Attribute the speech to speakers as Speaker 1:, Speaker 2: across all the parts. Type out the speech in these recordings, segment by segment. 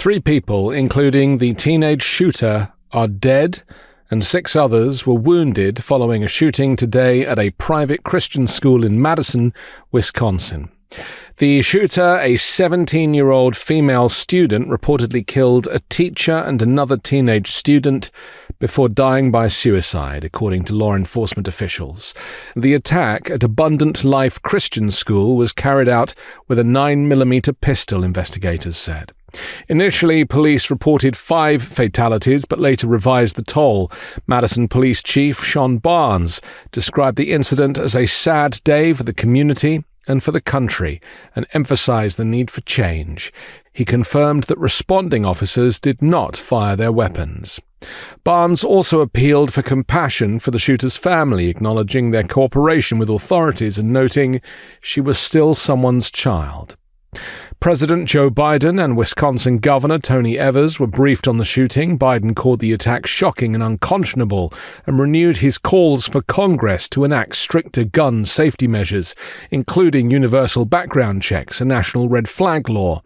Speaker 1: 3 people, including the teenage shooter, are dead, and 6 others were wounded following a shooting today at a private Christian school in Madison, Wisconsin. The shooter, a 17-year-old female student, reportedly killed a teacher and another teenage student before dying by suicide, according to law enforcement officials. The attack at Abundant Life Christian School was carried out with a 9mm pistol, investigators said. Initially, police reported 5 fatalities, but later revised the toll. Madison Police Chief Sean Barnes described the incident as a sad day for the community and for the country, and emphasized the need for change. He confirmed that responding officers did not fire their weapons. Barnes also appealed for compassion for the shooter's family, acknowledging their cooperation with authorities and noting she was still someone's child. President Joe Biden and Wisconsin Governor Tony Evers were briefed on the shooting. Biden called the attack shocking and unconscionable and renewed his calls for Congress to enact stricter gun safety measures, including universal background checks, a national red flag law,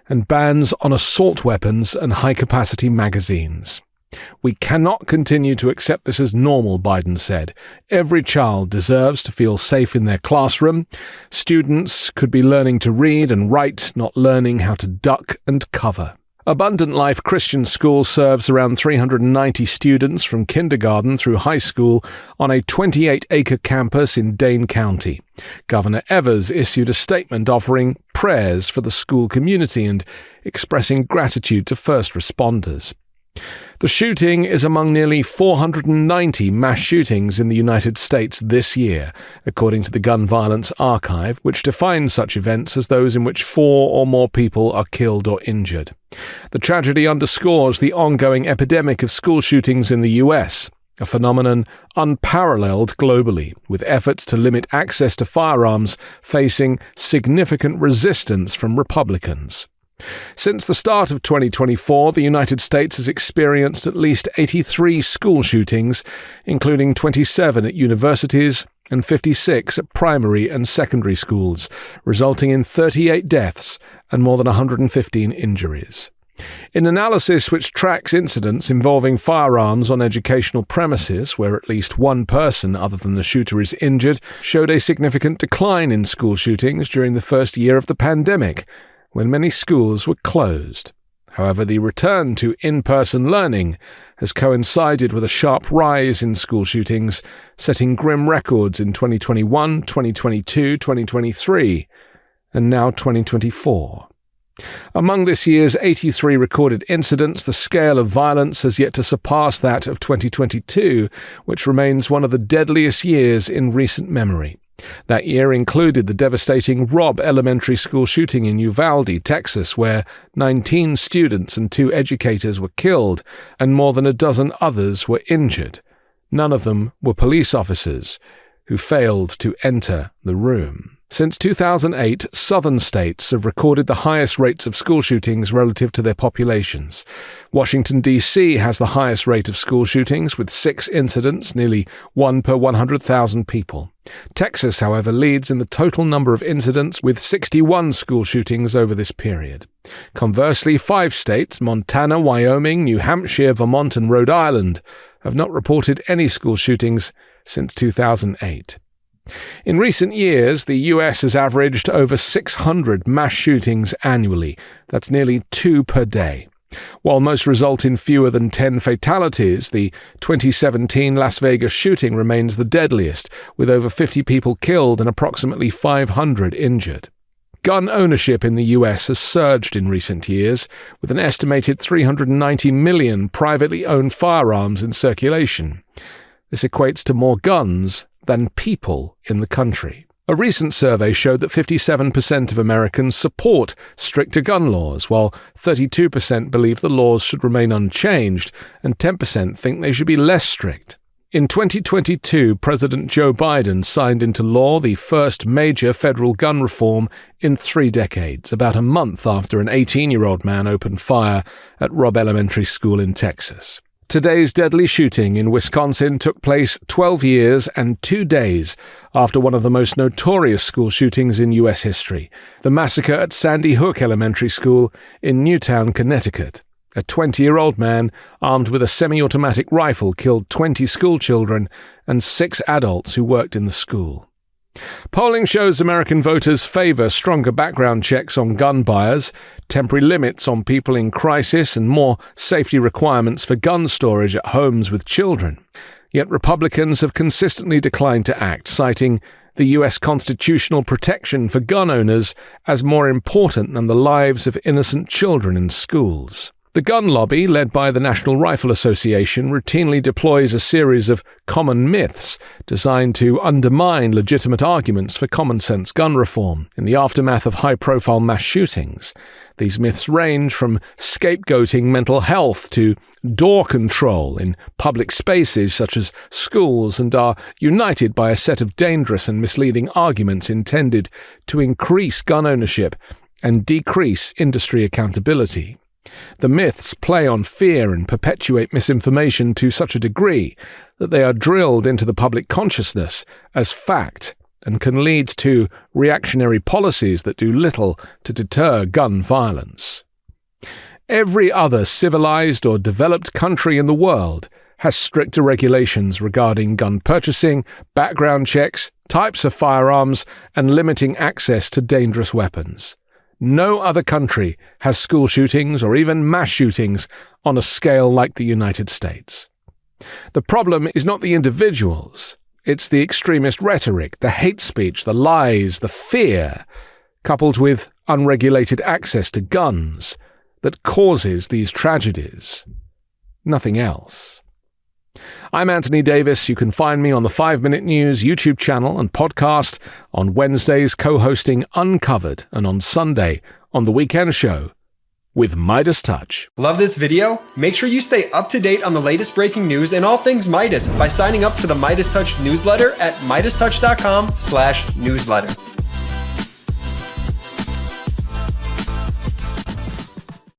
Speaker 1: and bans on assault weapons and high-capacity magazines. "We cannot continue to accept this as normal," Biden said. "Every child deserves to feel safe in their classroom. Students could be learning to read and write, not learning how to duck and cover." Abundant Life Christian School serves around 390 students from kindergarten through high school on a 28-acre campus in Dane County. Governor Evers issued a statement offering prayers for the school community and expressing gratitude to first responders. The shooting is among nearly 490 mass shootings in the United States this year, according to the Gun Violence Archive, which defines such events as those in which 4 or more people are killed or injured. The tragedy underscores the ongoing epidemic of school shootings in the U.S., a phenomenon unparalleled globally, with efforts to limit access to firearms facing significant resistance from Republicans. Since the start of 2024, the United States has experienced at least 83 school shootings, including 27 at universities and 56 at primary and secondary schools, resulting in 38 deaths and more than 115 injuries. In analysis which tracks incidents involving firearms on educational premises, where at least one person other than the shooter is injured, showed a significant decline in school shootings during the first year of the pandemic, when many schools were closed. However, the return to in-person learning has coincided with a sharp rise in school shootings, setting grim records in 2021, 2022, 2023, and now 2024. Among this year's 83 recorded incidents, the scale of violence has yet to surpass that of 2022, which remains one of the deadliest years in recent memory. That year included the devastating Robb Elementary School shooting in Uvalde, Texas, where 19 students and 2 educators were killed and more than a dozen others were injured. None of them were police officers who failed to enter the room. Since 2008, southern states have recorded the highest rates of school shootings relative to their populations. Washington, D.C. has the highest rate of school shootings, with 6 incidents, nearly 1 per 100,000 people. Texas, however, leads in the total number of incidents, with 61 school shootings over this period. Conversely, 5 states, Montana, Wyoming, New Hampshire, Vermont, and Rhode Island, have not reported any school shootings since 2008. In recent years, the U.S. has averaged over 600 mass shootings annually. That's nearly 2 per day. While most result in fewer than 10 fatalities, the 2017 Las Vegas shooting remains the deadliest, with over 50 people killed and approximately 500 injured. Gun ownership in the U.S. has surged in recent years, with an estimated 390 million privately owned firearms in circulation. This equates to more guns than people in the country. A recent survey showed that 57% of Americans support stricter gun laws, while 32% believe the laws should remain unchanged, and 10% think they should be less strict. In 2022, President Joe Biden signed into law the first major federal gun reform in 3 decades, about a month after an 18-year-old man opened fire at Robb Elementary School in Texas. Today's deadly shooting in Wisconsin took place 12 years and 2 days after one of the most notorious school shootings in U.S. history, the massacre at Sandy Hook Elementary School in Newtown, Connecticut. A 20-year-old man armed with a semi-automatic rifle killed 20 schoolchildren and 6 adults who worked in the school. Polling shows American voters favor stronger background checks on gun buyers, temporary limits on people in crisis, and more safety requirements for gun storage at homes with children. Yet Republicans have consistently declined to act, citing the U.S. constitutional protection for gun owners as more important than the lives of innocent children in schools. The gun lobby, led by the National Rifle Association, routinely deploys a series of common myths designed to undermine legitimate arguments for common-sense gun reform in the aftermath of high-profile mass shootings. These myths range from scapegoating mental health to door control in public spaces such as schools, and are united by a set of dangerous and misleading arguments intended to increase gun ownership and decrease industry accountability. The myths play on fear and perpetuate misinformation to such a degree that they are drilled into the public consciousness as fact and can lead to reactionary policies that do little to deter gun violence. Every other civilized or developed country in the world has stricter regulations regarding gun purchasing, background checks, types of firearms, and limiting access to dangerous weapons. No other country has school shootings or even mass shootings on a scale like the United States. The problem is not the individuals, it's the extremist rhetoric, the hate speech, the lies, the fear, coupled with unregulated access to guns, that causes these tragedies. Nothing else. I'm Anthony Davis. You can find me on the 5 Minute News YouTube channel and podcast, on Wednesdays co-hosting Uncovered, and on Sunday on The Weekend Show with MeidasTouch.
Speaker 2: Love this video? Make sure you stay up to date on the latest breaking news and all things Midas by signing up to the MeidasTouch newsletter at MeidasTouch.com/newsletter.